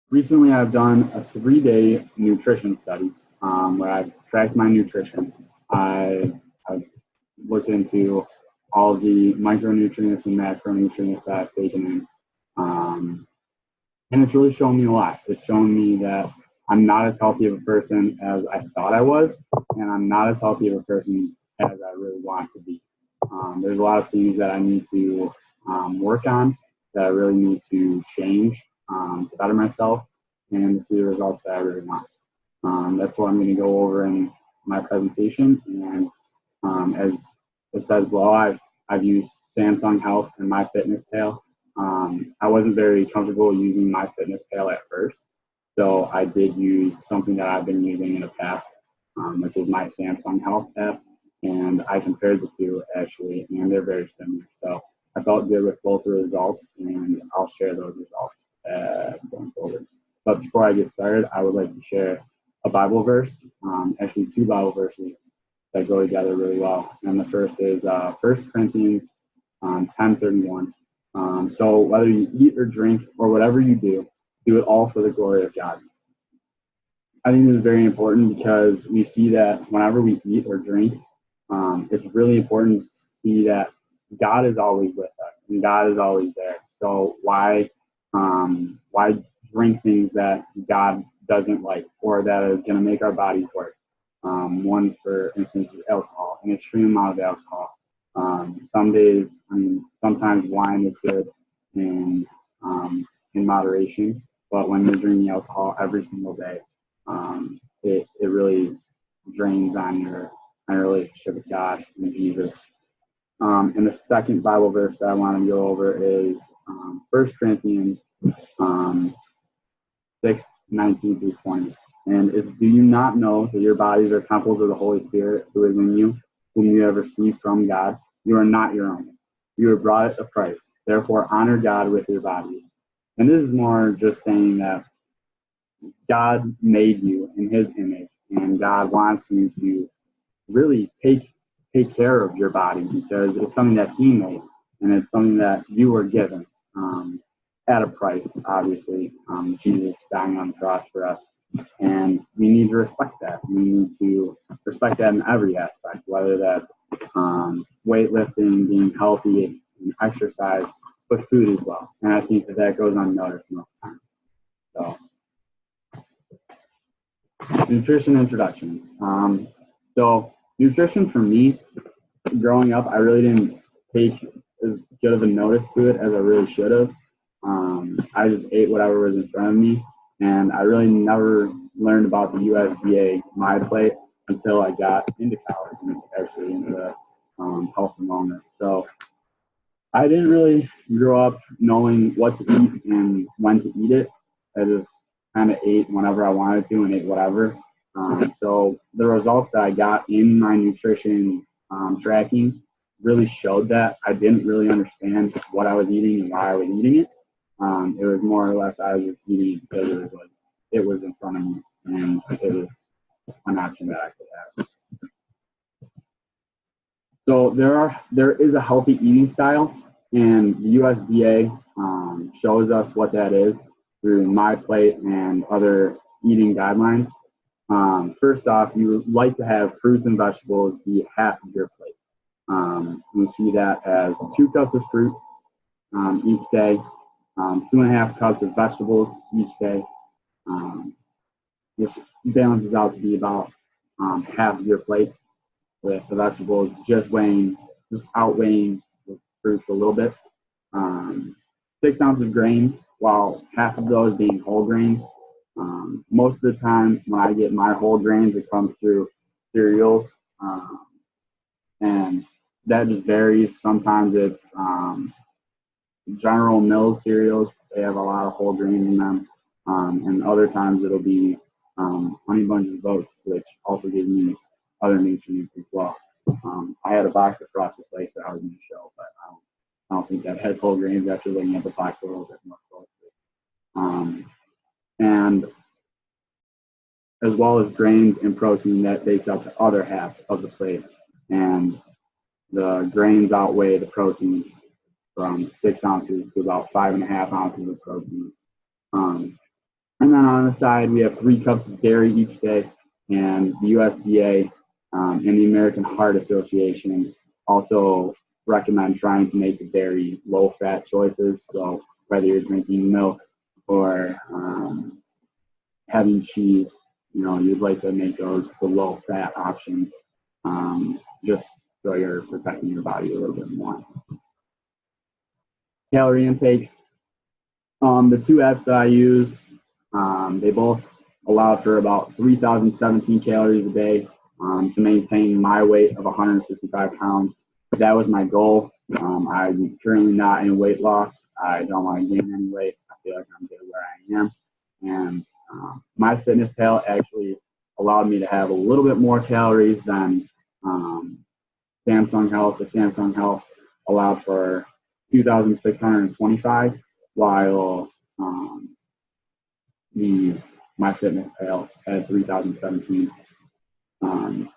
Recently, I've done a 3-day nutrition study where I've tracked my nutrition. I've looked into all the micronutrients and macronutrients that I've taken in. And it's really shown me a lot. It's shown me that I'm not as healthy of a person as I thought I was, and I'm not as healthy of a person as I really want to be. There's a lot of things that I need to work on, that I really need to change to better myself and to see the results that I really want. That's what I'm going to go over in my presentation. And as it says below, I've used Samsung Health and MyFitnessPal. I wasn't very comfortable using MyFitnessPal at first, so I did use something that I've been using in the past, which is my Samsung Health app, and I compared the two actually, and they're very similar. So I felt good with both the results, and I'll share those results going forward. But before I get started, I would like to share a Bible verse, actually two Bible verses that go together really well. And the first is 1 Corinthians 10:31. So whether you eat or drink or whatever you do it all for the glory of God. I think this is very important because we see that whenever we eat or drink, it's really important to see that God is always with us and God is always there. So why drink things that God doesn't like or that is going to make our bodies work? One, for instance, is alcohol, an extreme amount of alcohol. Some days, sometimes wine is good in moderation, but when you're drinking alcohol every single day, it really drains on your relationship with God and Jesus. And the second Bible verse that I want to go over is 1 Corinthians 6:19-20. And do you not know that your bodies are temples of the Holy Spirit who is in you, whom you have received from God? You are not your own. You were brought at a price. Therefore, honor God with your bodies. And this is more just saying that God made you in his image, and God wants you to really take care of your body because it's something that he made, and it's something that you were given at a price, obviously. Jesus dying on the cross for us. And we need to respect that. We need to respect that in every aspect, whether that's weightlifting, being healthy, and exercise, but food as well. And I think that goes unnoticed most times. So, nutrition introduction. So, nutrition for me, growing up, I really didn't take as good of a notice to it as I really should have. I just ate whatever was in front of me, and I really never learned about the USDA MyPlate until I got into college and actually into health and wellness. So I didn't really grow up knowing what to eat and when to eat it. I just kind of ate whenever I wanted to and ate whatever. So the results that I got in my nutrition tracking really showed that I didn't really understand what I was eating and why I was eating it. It was more or less I was just eating it because it was in front of me and it was an option that I could have. So there is a healthy eating style, and the USDA shows us what that is through MyPlate and other eating guidelines. First off, you would like to have fruits and vegetables be half of your plate. We see that as 2 cups of fruit each day, 2.5 cups of vegetables each day, which balances out to be about half of your plate, with the vegetables just outweighing the fruits a little bit. 6 ounces of grains, while half of those being whole grains. Most of the time when I get my whole grains, it comes through cereals, and that just varies. Sometimes it's General Mills cereals. They have a lot of whole grains in them, and other times it'll be Honey Bunches of Oats, which also gives me other nutrients as well. I had a box of Frosted Flakes that I was going to show, but I don't think that has whole grains after looking at the box a little bit more closely. And as well as grains and protein, that takes up the other half of the plate. And the grains outweigh the protein from 6 ounces to about 5.5 ounces of protein. And then on the side, we have 3 cups of dairy each day, and the USDA and the American Heart Association also recommend trying to make the dairy low-fat choices. So whether you're drinking milk or having cheese, you'd like to make those the low-fat options, just so you're protecting your body a little bit more. Calorie intakes. The 2 apps that I use, they both allow for about 3,017 calories a day to maintain my weight of 165 pounds. That was my goal. I'm currently not in weight loss. I don't want to gain any weight. I feel like I'm good where I am. And MyFitnessPal actually allowed me to have a little bit more calories than Samsung Health. The Samsung Health allowed for 2,625, while the MyFitnessPal had 3,017.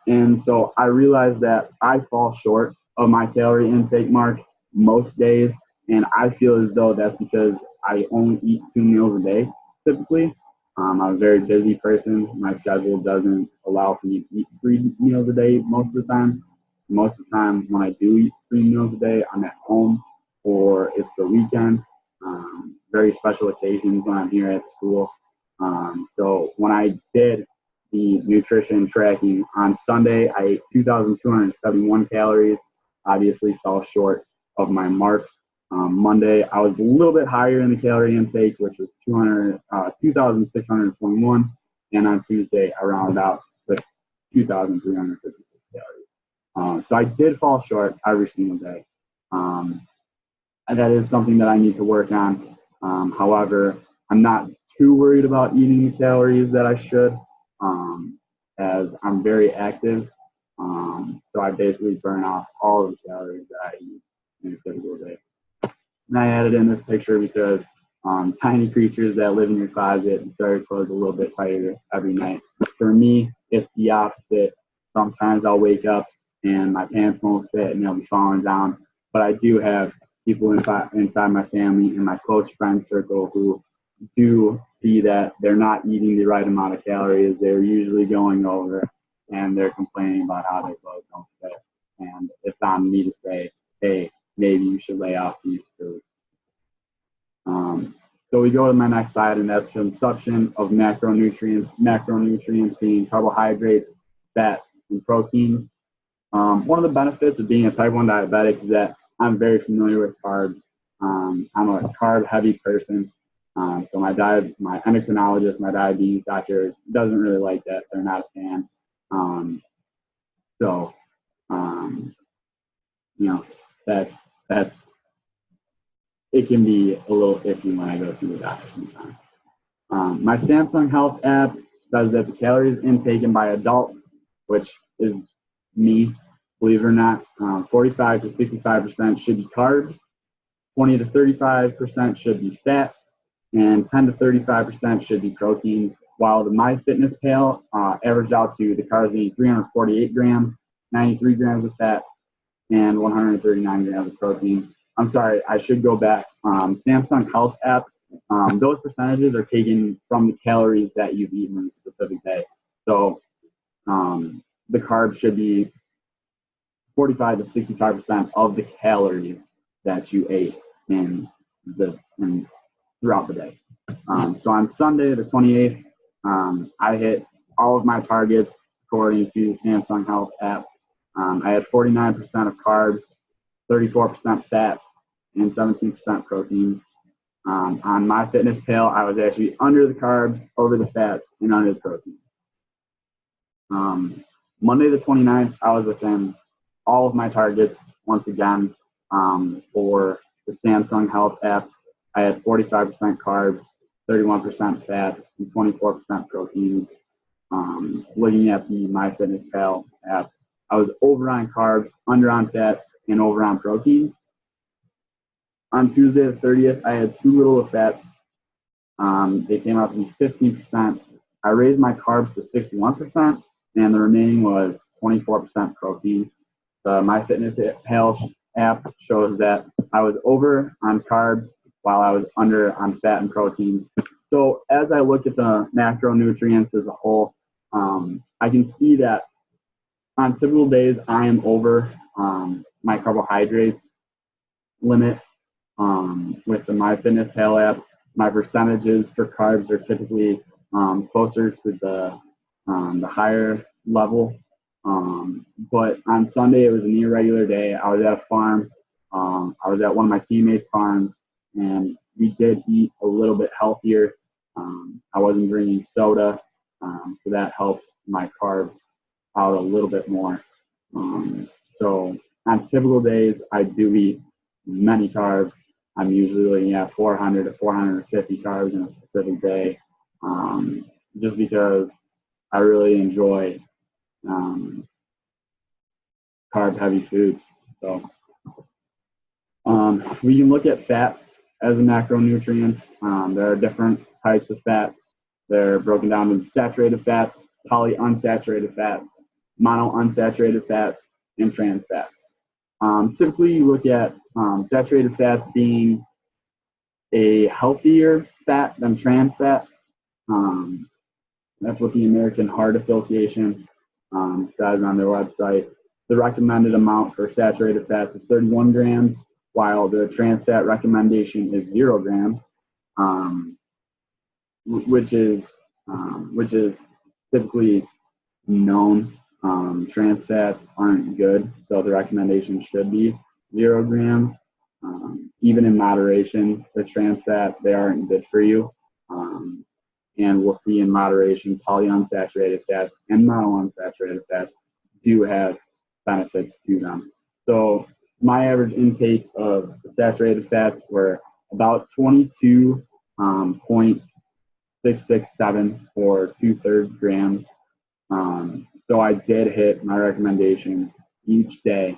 And so I realized that I fall short of my calorie intake mark most days, and I feel as though that's because I only eat 2 meals a day typically. I'm a very busy person. My schedule doesn't allow for me to eat 3 meals a day most of the time. Most of the time when I do eat 3 meals a day, I'm at home or it's the weekend. Very special occasions when I'm here at school. So when I did the nutrition tracking on Sunday, I ate 2,271 calories. Obviously fell short of my mark. Monday, I was a little bit higher in the calorie intake, which was 2,621. And on Tuesday, I rounded out with 2,356 calories. So I did fall short every single day. And that is something that I need to work on. However, I'm not too worried about eating the calories that I should, as I'm very active. So I basically burn off all of the calories that I eat in a typical day. And I added in this picture because tiny creatures that live in your closet start to close a little bit tighter every night. For me, it's the opposite. Sometimes I'll wake up and my pants won't fit and they'll be falling down. But I do have people inside my family and my close friend circle who do see that they're not eating the right amount of calories. They're usually going over and they're complaining about how their clothes don't fit. And it's on me to say, hey, maybe you should lay off these foods. So we go to my next slide, and that's consumption of macronutrients. Macronutrients being carbohydrates, fats, and proteins. One of the benefits of being a type 1 diabetic is that I'm very familiar with carbs. I'm a carb-heavy person. So my endocrinologist, my diabetes doctor doesn't really like that. They're not a fan. That's it can be a little iffy when I go through the doctor sometimes. My Samsung Health app says that the calories intaken by adults, which is me, believe it or not, 45 to 65% should be carbs, 20 to 35% should be fats, and 10 to 35% should be proteins, while the MyFitnessPal averaged out to the carbs being 348 grams, 93 grams of fats, and 139 grams of protein. I'm sorry, I should go back. Samsung Health app, those percentages are taken from the calories that you've eaten in a specific day. So the carbs should be 45 to 65% of the calories that you ate throughout the day. So on Sunday, the 28th, I hit all of my targets according to the Samsung Health app. I had 49% of carbs, 34% fats, and 17% proteins. On MyFitnessPal, I was actually under the carbs, over the fats, and under the proteins. Monday the 29th, I was within all of my targets once again. For the Samsung Health app, I had 45% carbs, 31% fats, and 24% proteins. Looking at the MyFitnessPal app, I was over on carbs, under on fats, and over on proteins. On Tuesday the 30th, I had too little of fats. They came out to be 15%. I raised my carbs to 61%, and the remaining was 24% protein. The MyFitnessPal app shows that I was over on carbs while I was under on fat and protein. So as I look at the macronutrients as a whole, I can see that on typical days I am over my carbohydrates limit with the MyFitnessPal app. My percentages for carbs are typically closer to the higher level. But on Sunday, it was an irregular day. I was at a farm. I was at one of my teammates' farms, and we did eat a little bit healthier. I wasn't drinking soda, so that helped my carbs out a little bit more. So on typical days, I do eat many carbs. I'm usually looking at 400 to 450 carbs in a specific day, just because I really enjoy carb-heavy foods. So we can look at fats as a macronutrients. There are different types of fats. They're broken down into saturated fats, polyunsaturated fats, monounsaturated fats, and trans fats. Typically, you look at saturated fats being a healthier fat than trans fats. That's what the American Heart Association says on their website. The recommended amount for saturated fats is 31 grams, while the trans fat recommendation is 0 grams, which is typically known. Trans fats aren't good, so the recommendation should be 0 grams. Even in moderation, the trans fat, they aren't good for you. And we'll see in moderation, polyunsaturated fats and monounsaturated fats do have benefits to them. So my average intake of saturated fats were about 22.667 or 2/3 grams. So I did hit my recommendation each day.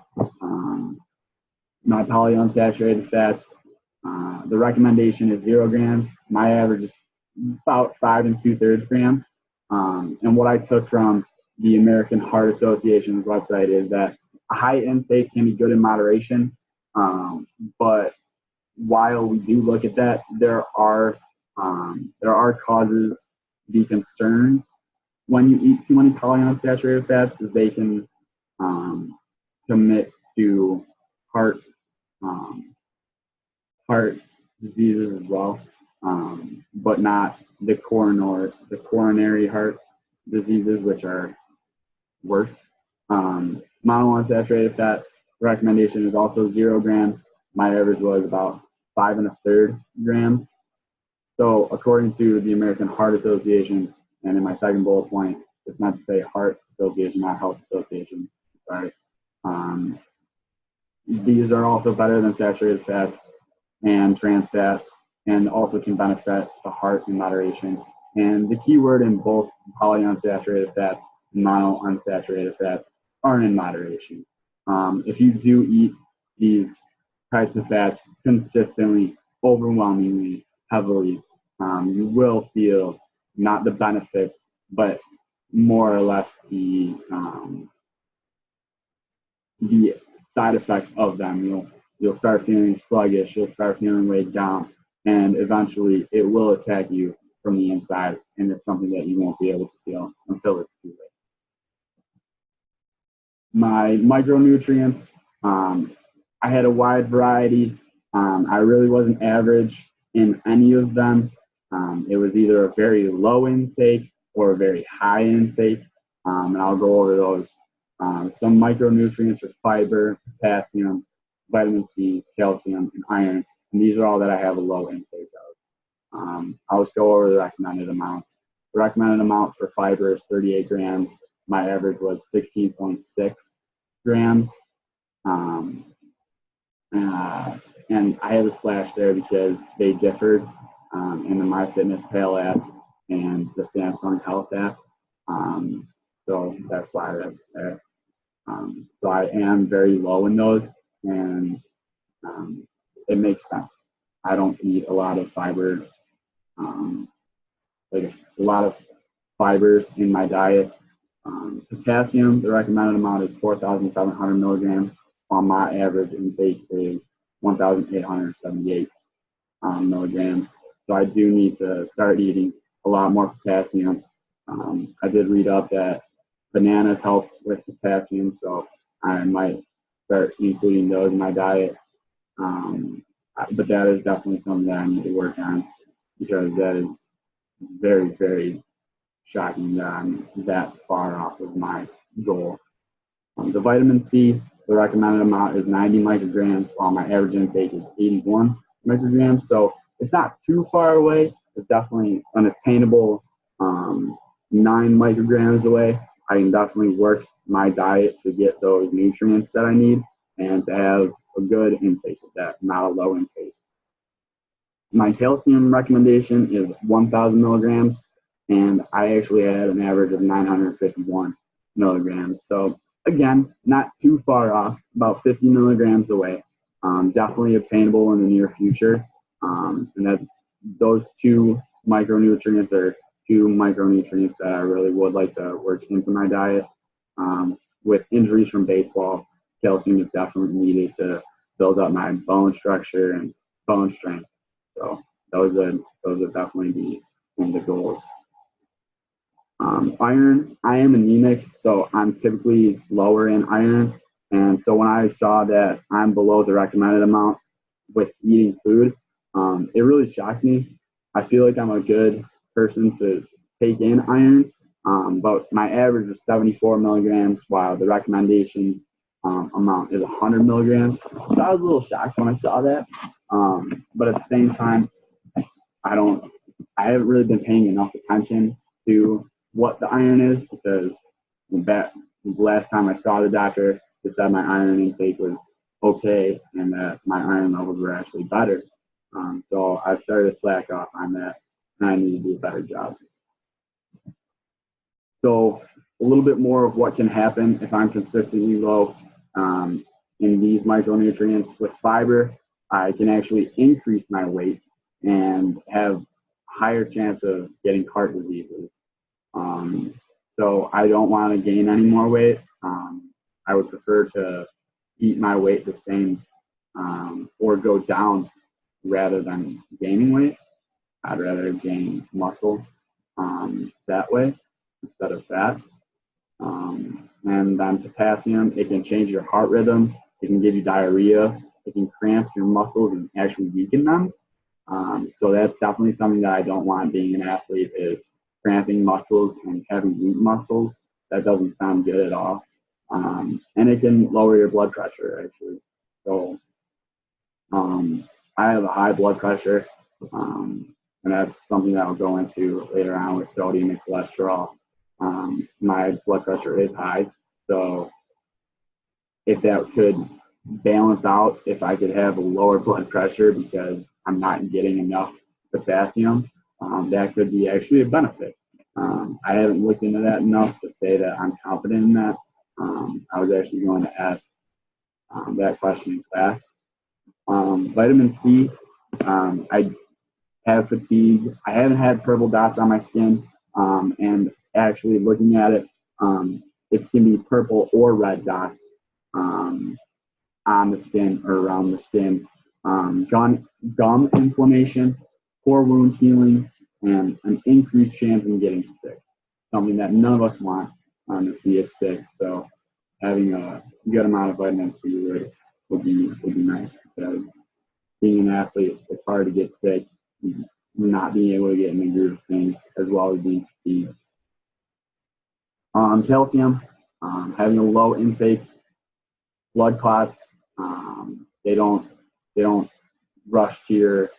My polyunsaturated fats, the recommendation is 0 grams. My average is about 5 2/3 grams. And what I took from the American Heart Association's website is that a high intake can be good in moderation. But while we do look at that, there are causes to be concerned when you eat too many polyunsaturated fats, is they can commit to heart diseases as well, but not the coronary heart diseases, which are worse. Monounsaturated fats recommendation is also 0 grams. My average was about 5 1/3 grams. So according to the American Heart Association, and in my second bullet point, it's meant to say Heart Association, not Health Association. Sorry. These are also better than saturated fats and trans fats, and also can benefit the heart in moderation. And the key word in both polyunsaturated fats and monounsaturated fats are in moderation. If you do eat these types of fats consistently, overwhelmingly, heavily, you will feel not the benefits, but more or less the side effects of them. You'll start feeling sluggish, you'll start feeling weighed down, and eventually it will attack you from the inside, and it's something that you won't be able to feel until it's too late. My micronutrients, I had a wide variety. I really wasn't average in any of them. It was either a very low intake or a very high intake, and I'll go over those. Some micronutrients are fiber, potassium, vitamin C, calcium, and iron, and these are all that I have a low intake of. I'll just go over the recommended amounts. The recommended amount for fiber is 38 grams. My average was 16.6 grams. And I have a slash there because they differed in the MyFitnessPal app and the Samsung Health app. So that's why that's there. So I am very low in those, and it makes sense. I don't eat a lot of fiber, like a lot of fibers in my diet. Potassium, the recommended amount is 4,700 milligrams, while my average intake is 1,878 milligrams. So I do need to start eating a lot more potassium. I did read up that bananas help with potassium, so I might start including those in my diet. But that is definitely something that I need to work on, because that is very, very shocking that I'm that far off of my goal. The vitamin C, the recommended amount is 90 micrograms, while my average intake is 81 micrograms. So it's not too far away. It's definitely an attainable 9 micrograms away. I can definitely work my diet to get those nutrients that I need and to have a good intake of that, not a low intake. My calcium recommendation is 1,000 milligrams, and I actually had an average of 951 milligrams. So again, not too far off, about 50 milligrams away. Definitely obtainable in the near future. And that's those two micronutrients that I really would like to work into my diet. With injuries from baseball, calcium is definitely needed to build up my bone structure and bone strength. So those would definitely be one of the goals. Iron, I am anemic, so I'm typically lower in iron. And so when I saw that I'm below the recommended amount with eating food, it really shocked me. I feel like I'm a good person to take in iron, but my average is 74 milligrams, while the recommendation amount is 100 milligrams. So I was a little shocked when I saw that. But at the same time, I haven't really been paying enough attention to what the iron is, because the last time I saw the doctor, they said my iron intake was okay and that my iron levels were actually better. So I started to slack off on that, and I need to do a better job. So a little bit more of what can happen if I'm consistently low in these micronutrients. With fiber, I can actually increase my weight and have higher chance of getting heart diseases. So I don't want to gain any more weight. I would prefer to eat my weight the same or go down rather than gaining weight. I'd rather gain muscle that way instead of fat. And then potassium, it can change your heart rhythm. It can give you diarrhea. It can cramp your muscles and actually weaken them. So that's definitely something that I don't want being an athlete, is cramping muscles and having weak muscles. That doesn't sound good at all. And it can lower your blood pressure, actually. So I have a high blood pressure, and that's something that I'll go into later on with sodium and cholesterol. My blood pressure is high, so if that could balance out, if I could have a lower blood pressure because I'm not getting enough potassium, that could be actually a benefit. I haven't looked into that enough to say that I'm confident in that. I was actually going to ask that question in class. Vitamin C, I have fatigue. I haven't had purple dots on my skin, and actually looking at it, it can be purple or red dots on the skin or around the skin. Gum inflammation, poor wound healing, and an increased chance in getting sick. Something that none of us want if we get sick. So having a good amount of vitamin C would be nice. Because being an athlete, it's hard to get sick, not being able to get in the groove of things, as well as being fatigued. Calcium, having a low intake, blood clots, they don't rush to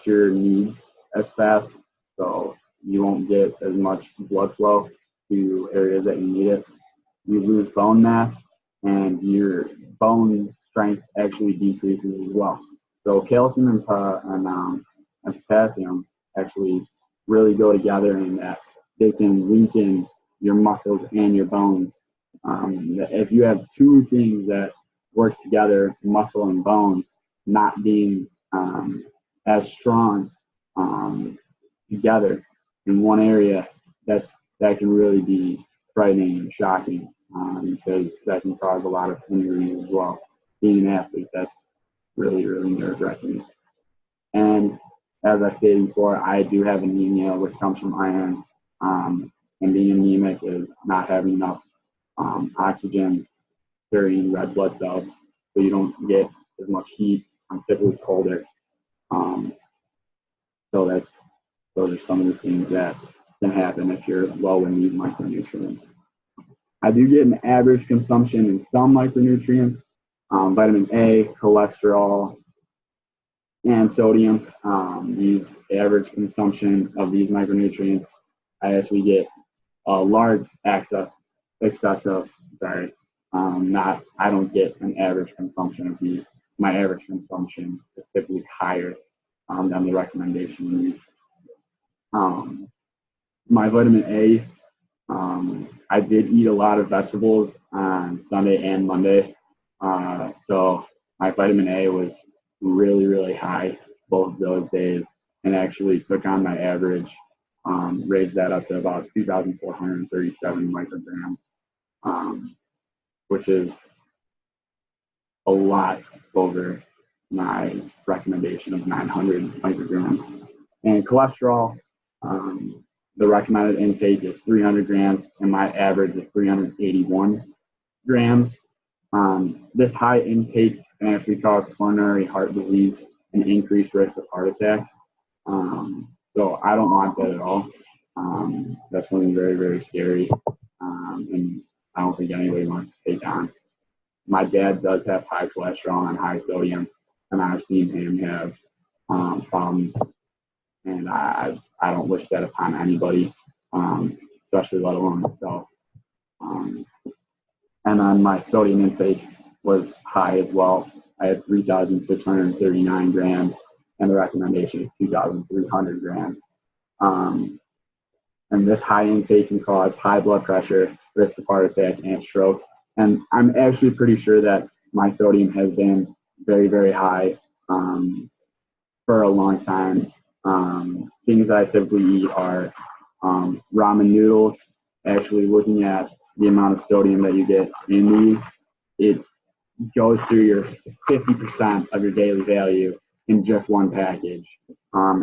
your needs as fast, so you won't get as much blood flow to areas that you need it. You lose bone mass, and your bone strength actually decreases as well. So calcium and potassium actually really go together in that they can weaken your muscles and your bones. If you have two things that work together, muscle and bones, not being as strong together in one area, that can really be frightening and shocking, because that can cause a lot of injuries as well. Being an athlete, that's really, really nerve-wracking. And as I stated before, I do have anemia, which comes from iron. And being anemic is not having enough oxygen carrying red blood cells, so you don't get as much heat. I'm typically colder. So those are some of the things that can happen if you're low in these micronutrients. I do get an average consumption in some micronutrients, vitamin A, cholesterol, and sodium. These average consumption of these micronutrients, I actually get a large excessive, I don't get an average consumption of these. My average consumption is typically higher than the recommendation use. My vitamin A, I did eat a lot of vegetables on Sunday and Monday. So my vitamin A was really, really high both of those days, and actually took on my average, raised that up to about 2,437 micrograms, which is a lot over my recommendation of 900 micrograms. And cholesterol, the recommended intake is 300 grams, and my average is 381 grams. This high intake can actually cause coronary heart disease and increased risk of heart attacks. So I don't want that at all. That's something very, very scary, and I don't think anybody wants to take on. My dad does have high cholesterol and high sodium, and I've seen him have problems, and I don't wish that upon anybody, especially let alone myself. And then my sodium intake was high as well. I had 3,639 grams, and the recommendation is 2,300 grams. And this high intake can cause high blood pressure, risk of heart attack, and stroke. And I'm actually pretty sure that my sodium has been very, very high for a long time. Things that I typically eat are ramen noodles. Actually, looking at the amount of sodium that you get in these, it goes through your 50% of your daily value in just one package,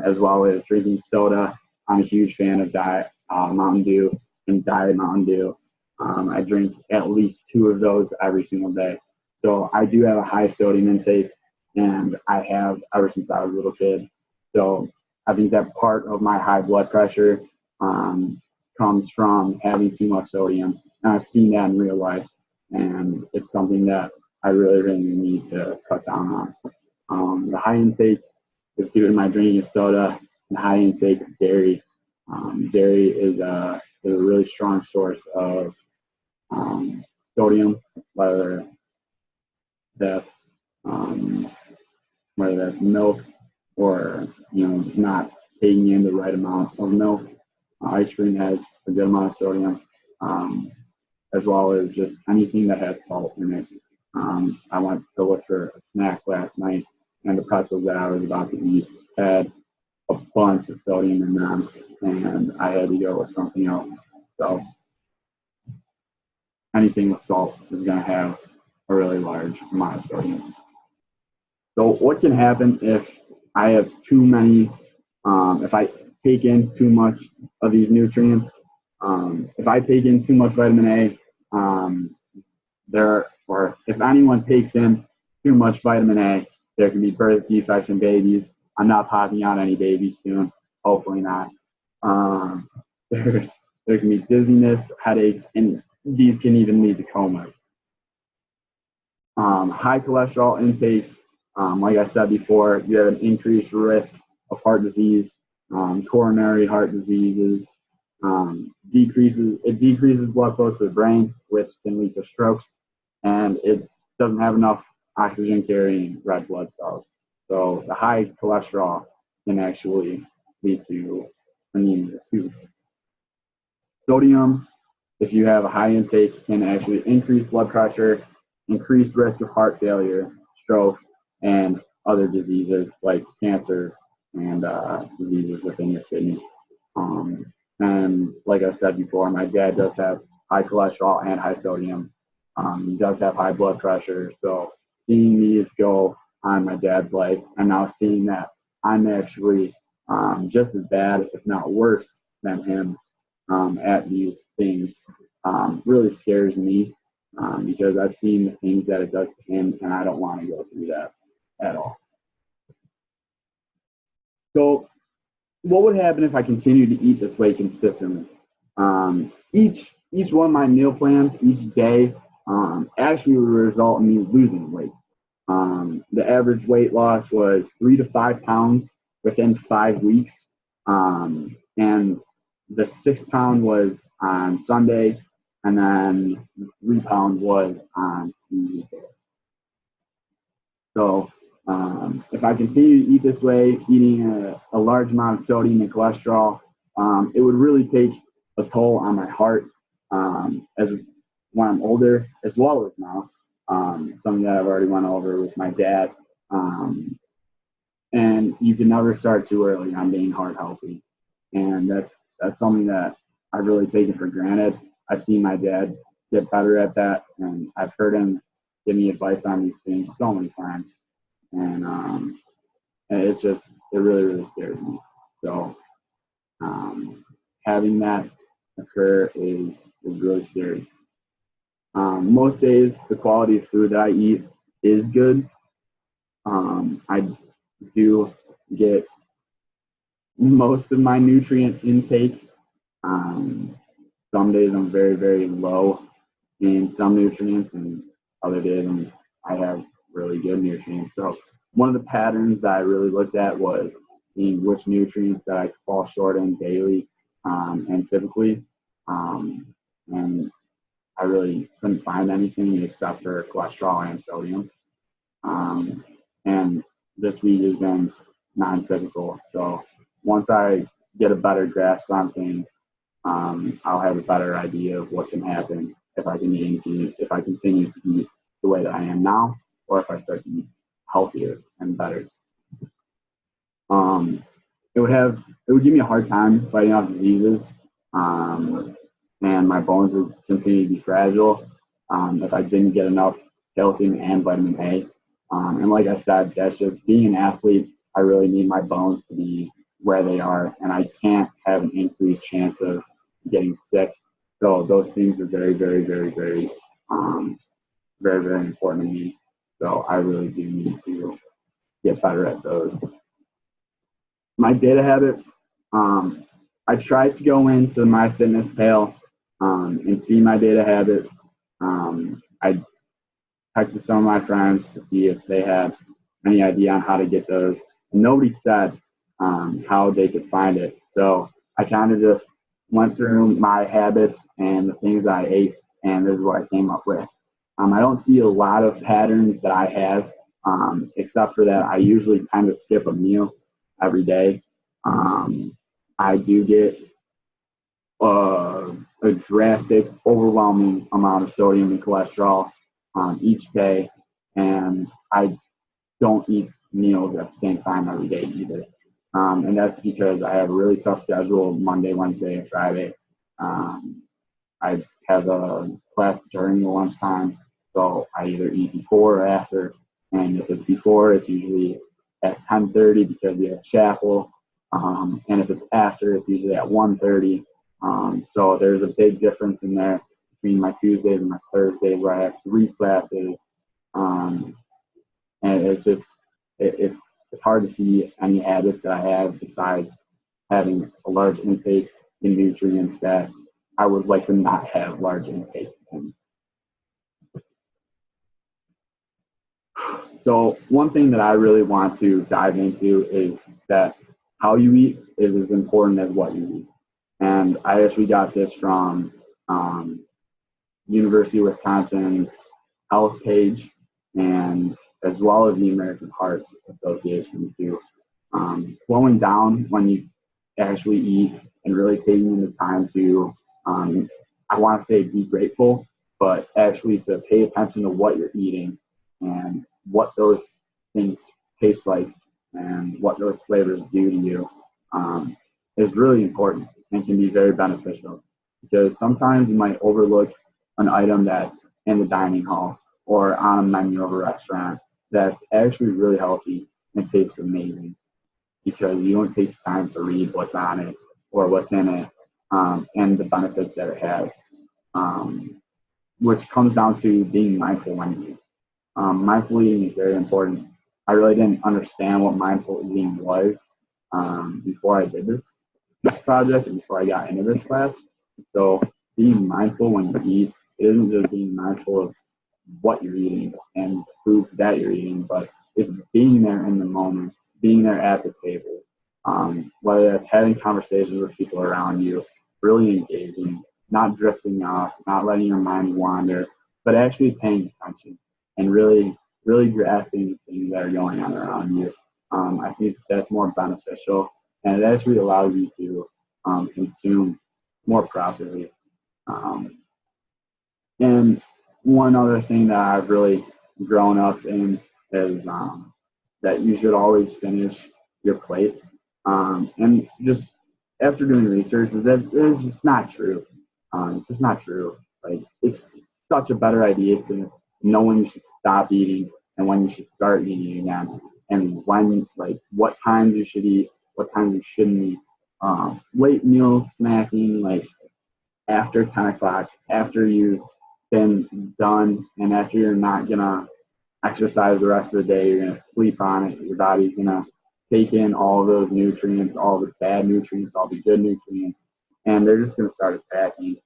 as well as drinking soda. I'm a huge fan of Diet Mountain Dew and Diet Mountain Dew. I drink at least 2 of those every single day. So I do have a high sodium intake, and I have ever since I was a little kid. So I think that part of my high blood pressure comes from having too much sodium. And I've seen that in real life, and it's something that I really, really need to cut down on. The high intake is due to my drinking of soda and high intake of dairy. Dairy is a really strong source of sodium, whether that's milk or not taking in the right amount of milk. Ice cream has a good amount of sodium, as well as just anything that has salt in it. I went to look for a snack last night, and the pretzels that I was about to eat had a bunch of sodium in them, and I had to go with something else. So anything with salt is going to have a really large amount of sodium. So what can happen if I have too many, if I take in too much of these nutrients? If I take in too much vitamin A, or if anyone takes in too much vitamin A, there can be birth defects in babies. I'm not popping out any babies soon, hopefully not. There can be dizziness, headaches, and these can even lead to coma. High cholesterol intake, like I said before, you have an increased risk of heart disease, coronary heart diseases. It decreases blood flow to the brain, which can lead to strokes, and it doesn't have enough oxygen carrying red blood cells. So the high cholesterol can actually lead to anemia too. Sodium, if you have a high intake, can actually increase blood pressure, increase risk of heart failure, stroke, and other diseases like cancers and diseases within your kidney. And like I said before, my dad does have high cholesterol and high sodium. He does have high blood pressure. So seeing these go on my dad's life, and now seeing that I'm actually just as bad, if not worse, than him at these things really scares me because I've seen the things that it does to him, and I don't want to go through that at all. So what would happen if I continued to eat this way consistently? Each one of my meal plans, each day, actually would result in me losing weight. The average weight loss was 3 to 5 pounds within 5 weeks. And the 6 pound was on Sunday, and then the 3 pound was on Tuesday. So if I continue to eat this way, eating a large amount of sodium and cholesterol, it would really take a toll on my heart as when I'm older, as well as now. Something that I've already went over with my dad. And you can never start too early on being heart healthy. And that's something that I've really taken for granted. I've seen my dad get better at that, and I've heard him give me advice on these things so many times. And it really, really scares me. So having that occur is really scary. Most days, the quality of food that I eat is good. I do get most of my nutrient intake. Some days I'm very, very low in some nutrients, and other days I have really good nutrients. So one of the patterns that I really looked at was seeing which nutrients that I fall short in daily and typically. And I really couldn't find anything except for cholesterol and sodium. And this week has been non-typical. So once I get a better grasp on things, I'll have a better idea of what can happen if I continue to eat the way that I am now, or if I start to eat healthier and better. It would give me a hard time fighting off diseases, and my bones would continue to be fragile if I didn't get enough calcium and vitamin A. And like I said, that's just being an athlete. I really need my bones to be where they are, and I can't have an increased chance of getting sick. So those things are very, very, very, very, very, very important to me. So I really do need to get better at those. My data habits, I tried to go into MyFitnessPal and see my data habits. I texted some of my friends to see if they had any idea on how to get those. And nobody said how they could find it. So I kind of just went through my habits and the things I ate, and this is what I came up with. I don't see a lot of patterns that I have, except for that I usually kind of skip a meal every day. I do get a drastic, overwhelming amount of sodium and cholesterol each day, and I don't eat meals at the same time every day either. And that's because I have a really tough schedule Monday, Wednesday, and Friday. I have a class during the lunchtime, so I either eat before or after. And if it's before, it's usually at 10:30 because we have chapel. And if it's after, it's usually at 1:30. So there's a big difference in there between my Tuesdays and my Thursdays where I have 3 classes. And it's just, it's hard to see any habits that I have besides having a large intake in nutrients that I would like to not have large intake in. So one thing that I really want to dive into is that how you eat is as important as what you eat. And I actually got this from University of Wisconsin's health page, and as well as the American Heart Association too. Slowing down when you actually eat and really taking the time to, I want to say be grateful, but actually to pay attention to what you're eating and what those things taste like and what those flavors do to you is really important and can be very beneficial, because sometimes you might overlook an item that's in the dining hall or on a menu of a restaurant that's actually really healthy and tastes amazing. because you don't take time to read what's on it or what's in it, and the benefits that it has, which comes down to being mindful when you eat. Mindful eating is very important. I really didn't understand what mindful eating was before I did this project and before I got into this class. So being mindful when you eat, it isn't just being mindful of what you're eating and the foods that you're eating, but it's being there in the moment, being there at the table, whether that's having conversations with people around you, really engaging, not drifting off, not letting your mind wander, but actually paying attention and really grasping the things that are going on around you. I think that's more beneficial, and it actually allows you to consume more properly. And one other thing that I've really grown up in is that you should always finish your plate. And just after doing research, is that it's just not true. It's just not true. Like, it's such a better idea to know when you should stop eating and when you should start eating again, and when, like, what times you should eat, what times you shouldn't eat. Late meal snacking, like after 10 o'clock, after you've been done, and after you're not gonna exercise the rest of the day, you're gonna sleep on it. Your body's gonna take in all of those nutrients, all the bad nutrients, all the good nutrients, and they're just gonna start attacking.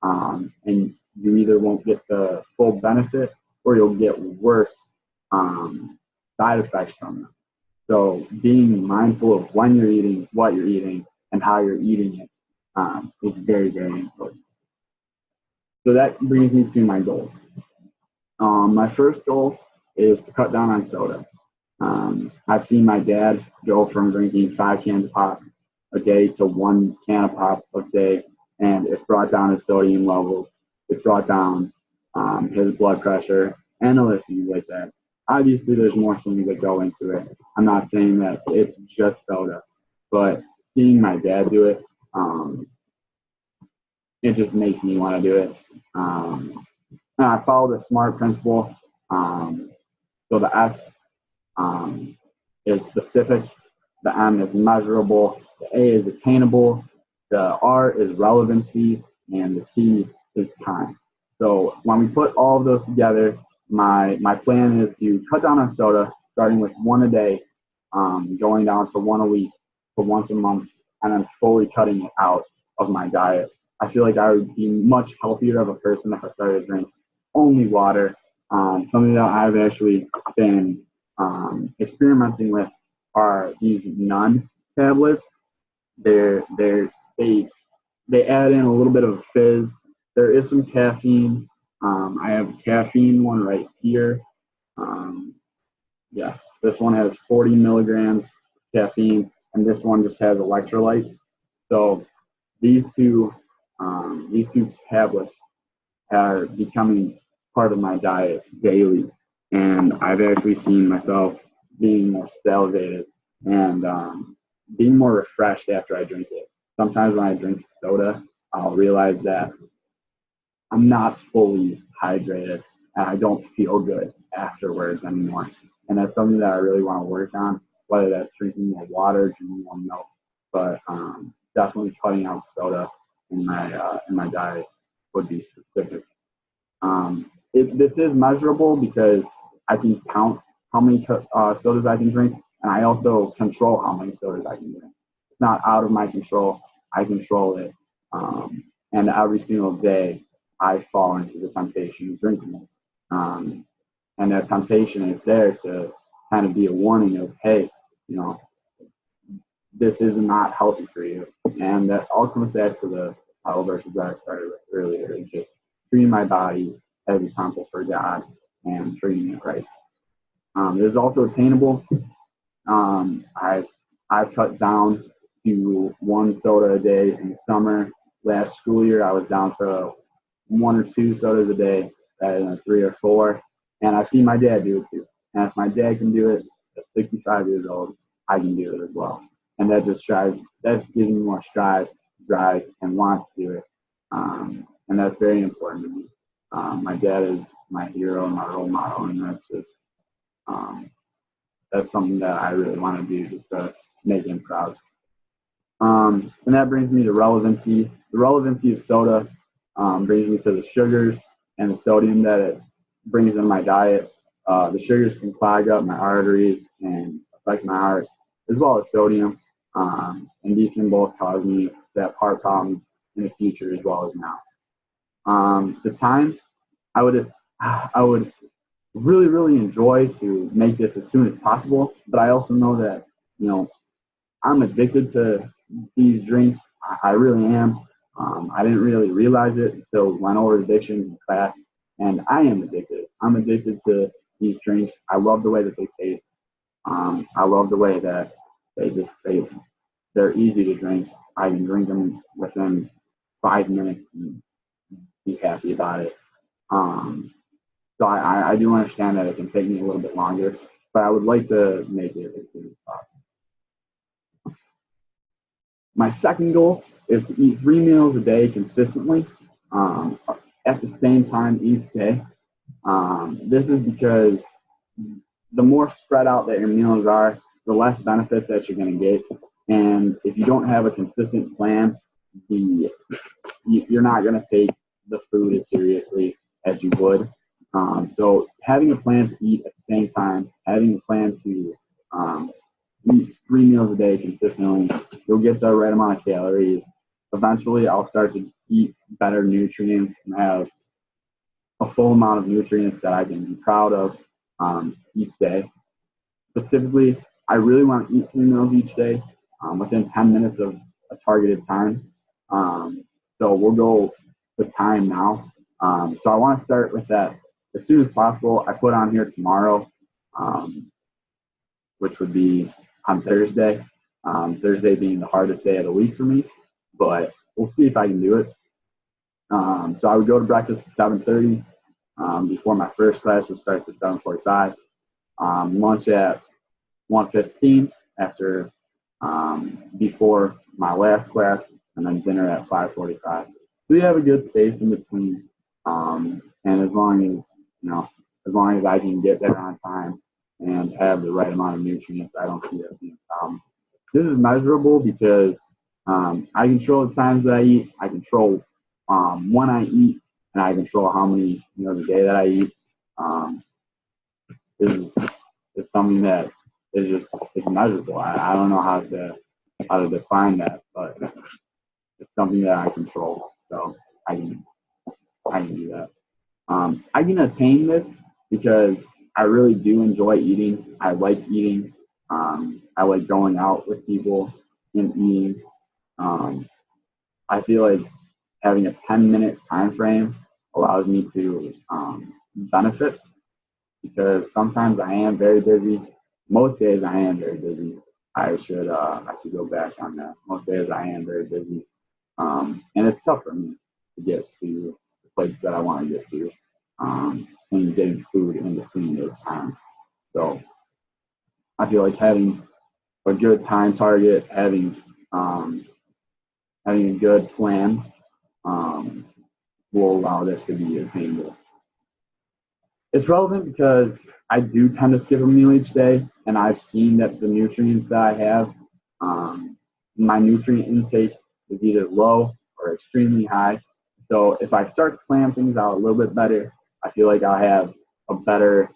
And you either won't get the full benefit or you'll get worse side effects from them. So being mindful of when you're eating, what you're eating, and how you're eating it is very, very important. So that brings me to my goals. My first goal is to cut down on soda. I've seen my dad go from drinking 5 cans of pop a day to 1 can of pop a day, and it's brought down his sodium levels. It's brought down his blood pressure and other things like that. Obviously, there's more things that go into it. I'm not saying that it's just soda, but seeing my dad do it, it just makes me want to do it. And I follow the SMART principle. So the S is specific, the M is measurable, the A is attainable, the R is relevancy, and the T is time. So when we put all of those together, my plan is to cut down on soda, starting with 1 a day, going down to 1 a week, to once a month, and then fully cutting it out of my diet. I feel like I would be much healthier of a person if I started to drink only water. Something that I've actually been experimenting with are these Nun tablets. They add in a little bit of fizz. There is some caffeine. I have a caffeine one right here. Yeah, this one has 40 milligrams caffeine, and this one just has electrolytes. So these two tablets are becoming part of my diet daily, and I've actually seen myself being more salivated and being more refreshed after I drink it. Sometimes when I drink soda, I'll realize that I'm not fully hydrated and I don't feel good afterwards anymore. And that's something that I really want to work on, whether that's drinking more water, drinking more milk, but definitely cutting out soda in my diet would be specific. This is measurable because I can count how many sodas I can drink, and I also control how many sodas I can drink. It's not out of my control. I control it. And every single day, I fall into the temptation of drinking it. And that temptation is there to kind of be a warning of, hey, this is not healthy for you. And that all comes back to the Bible verses that I started with earlier, and just treating my body as a temple for God and treating it right. It is also attainable. I've cut down to 1 soda a day in the summer. Last school year, I was down to 1 or 2 sodas a day, rather than 3 or 4. And I've seen my dad do it too. And if my dad can do it at 65 years old, I can do it as well. And that just gives me more drive, and want to do it. And that's very important to me. My dad is my hero and my role model, and that's something that I really want to do, just to make him proud. And that brings me to relevancy. The relevancy of soda brings me to the sugars and the sodium that it brings in my diet. The sugars can clog up my arteries and affect my heart, as well as sodium. And these can both cause me to have heart problems in the future as well as now. The time, I would really, really enjoy to make this as soon as possible, but I also know that, I'm addicted to these drinks. I really am. I didn't really realize it until we went over addiction in class, and I am addicted. I'm addicted to these drinks. I love the way that they taste. I love the way that they're easy to drink. I can drink them within 5 minutes and be happy about it. So I do understand that it can take me a little bit longer, but I would like to make it as soon as possible. My second goal is to eat 3 meals a day consistently at the same time each day. This is because the more spread out that your meals are, the less benefits that you're going to get. And if you don't have a consistent plan, you're not going to take the food as seriously as you would. So having a plan to eat at the same time, having a plan to eat 3 meals a day consistently, you'll get the right amount of calories. Eventually, I'll start to eat better nutrients and have a full amount of nutrients that I can be proud of each day. Specifically, I really want to eat 3 meals each day within 10 minutes of a targeted time. So we'll go with time now. So I want to start with that as soon as possible. I put on here tomorrow, which would be on Thursday. Thursday being the hardest day of the week for me, but we'll see if I can do it. So I would go to breakfast at 7:30 before my first class, which starts at 7:45. Lunch at 1:15 after before my last class, and then dinner at 5:45. So we have a good space in between, and as long as I can get there on time and have the right amount of nutrients, I don't see that being a problem. This is measurable because I control the times that I eat. I control when I eat, and I control how many meals a day that I eat. It's something that is it's measurable. I don't know how to define that, but it's something that I control. So I can do that. I can attain this because I really do enjoy eating. I like eating. I like going out with people and eating. I feel like having a 10-minute time frame allows me to benefit because sometimes I am very busy. Most days I am very busy. I should go back on that. Most days I am very busy, and it's tough for me to get to the place that I want to get to, and getting food in between those times. So I feel like having a good time target, having a good plan will allow this to be attainable. It's relevant because I do tend to skip a meal each day, and I've seen that the nutrients that I have, my nutrient intake is either low or extremely high. So if I start to plan things out a little bit better, I feel like I'll have a better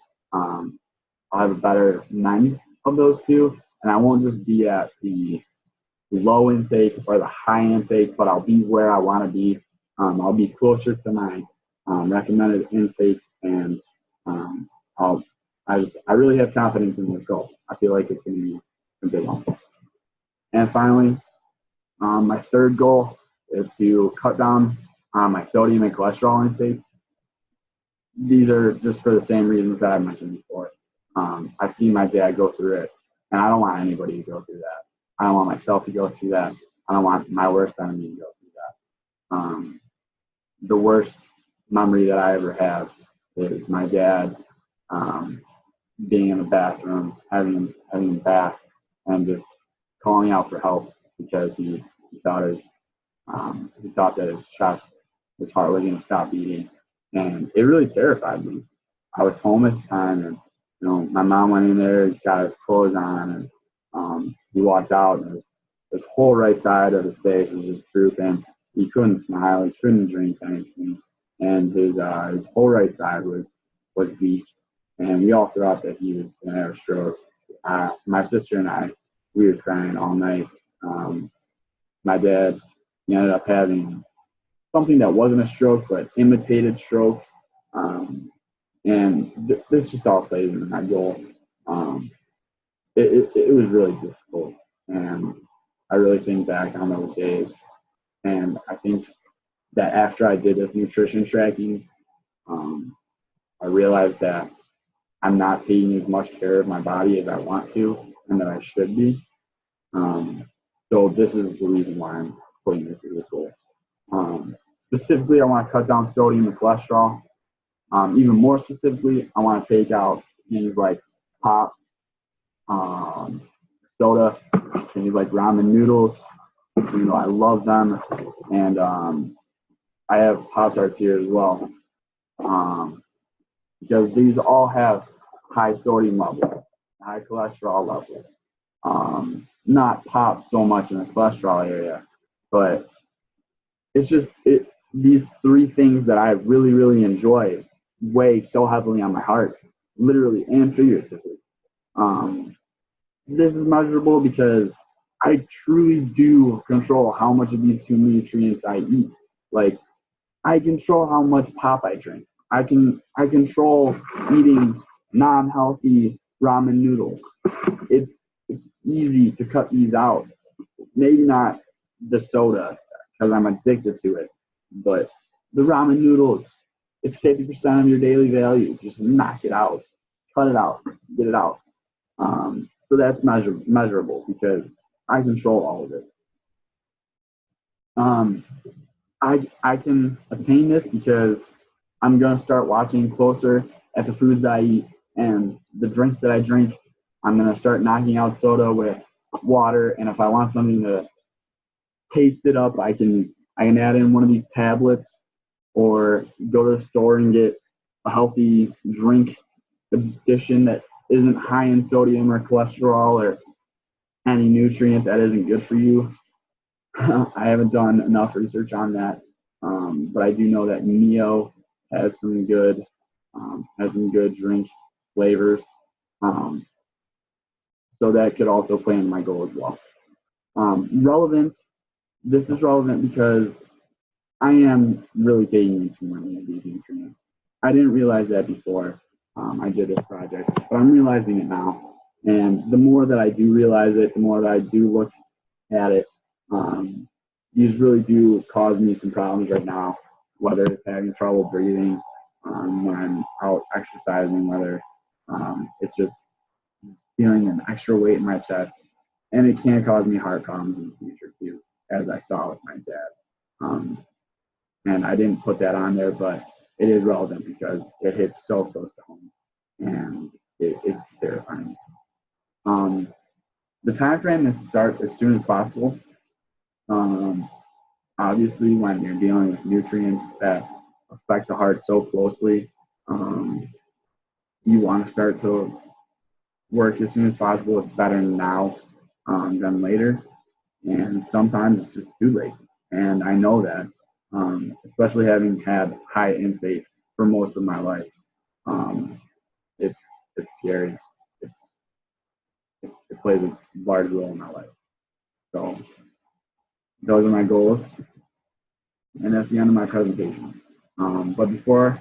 blend of those two, and I won't just be at the low intake or the high intake, but I'll be where I want to be. I'll be closer to my recommended intake, and I really have confidence in this goal. I feel like it's going to be a big one. And finally, my third goal is to cut down on my sodium and cholesterol intake. These are just for the same reasons that I mentioned before. I've seen my dad go through it, and I don't want anybody to go through that. I don't want myself to go through that. I don't want my worst enemy to go through that. The worst memory that I ever have is my dad being in the bathroom, having a bath, and just calling out for help because he thought that his heart was going to stop beating, and it really terrified me. I was home at the time, and my mom went in there, got his clothes on, and He walked out, and his whole right side of his face was just drooping. He couldn't smile. He couldn't drink anything, and his whole right side was weak. And we all thought that he was going to have a stroke. My sister and I, we were crying all night. My dad, he ended up having something that wasn't a stroke, but imitated stroke. And this just all plays into my goal. It was really difficult, and I really think back on those days, and I think that after I did this nutrition tracking, I realized that I'm not taking as much care of my body as I want to and that I should be. So this is the reason why I'm putting this as a goal. Specifically, I want to cut down sodium and cholesterol. Even more specifically, I want to take out things like pop, soda, things like ramen noodles. I love them, and I have Pop-Tarts here as well, because these all have high sodium levels, high cholesterol levels. Not pop so much in the cholesterol area, but it's just these three things that I really, really enjoy weigh so heavily on my heart, literally and figuratively. This is measurable because I truly do control how much of these two nutrients I eat. Like, I control how much pop I drink. I control eating non-healthy ramen noodles. It's easy to cut these out. Maybe not the soda because I'm addicted to it, but the ramen noodles, it's 50% of your daily value. Just knock it out, cut it out, get it out. So that's measurable because I control all of it. I can attain this because I'm going to start watching closer at the foods that I eat and the drinks that I drink. I'm going to start knocking out soda with water, and if I want something to taste it up, I can add in one of these tablets or go to the store and get a healthy drink addition that isn't high in sodium or cholesterol or any nutrient that isn't good for you. I haven't done enough research on that, but I do know that Neo has some good drink flavors. So that could also play in my goal as well. Relevant. This is relevant because I am really taking in too many of these nutrients. I didn't realize that before I did this project, but I'm realizing it now. And the more that I do realize it, the more that I do look at it, these really do cause me some problems right now, whether it's having trouble breathing when I'm out exercising, whether it's just feeling an extra weight in my chest, and it can cause me heart problems in the future too, as I saw with my dad. And I didn't put that on there, but it is relevant because it hits so close to home, and it's terrifying. The time frame is to start as soon as possible. Obviously, when you're dealing with nutrients that affect the heart so closely, you want to start to work as soon as possible. It's better now than later, and sometimes it's just too late. And I know that, especially having had high intake for most of my life. It's scary. It plays a large role in my life. So those are my goals, and that's the end of my presentation. But before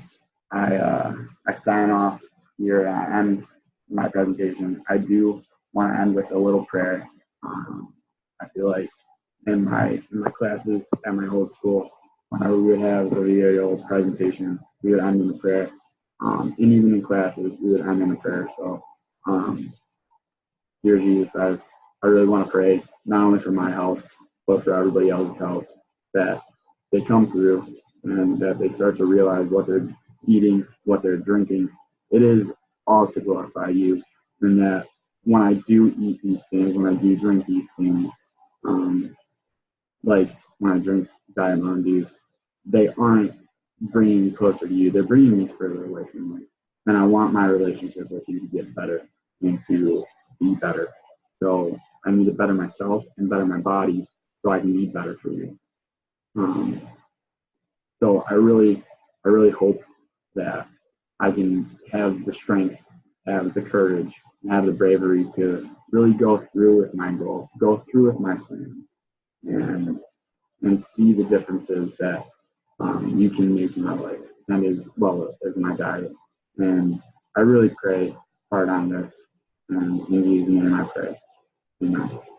I sign off here and end my presentation, I do want to end with a little prayer. I feel like in my classes at my old school, whenever we would have the video presentation, we would end in a prayer. And even in classes, we would end in a prayer. So, dear Jesus, I really want to pray, not only for my health, but for everybody else's health, that they come through and that they start to realize what they're eating, what they're drinking. It is all to glorify you. And that when I do eat these things, when I do drink these things, like when I drink Diet Mountain Dews, they aren't bringing me closer to you. They're bringing me further away from you. And I want my relationship with you to get better and to be better. So I need to better myself and better my body so I can eat better for you. Um, so I really hope that I can have the strength, have the courage, and have the bravery to really go through with my goal, go through with my plan, and see the differences that you can make in my life and as well as my diet. And I really pray hard on this, and in Jesus' name I pray. Amen.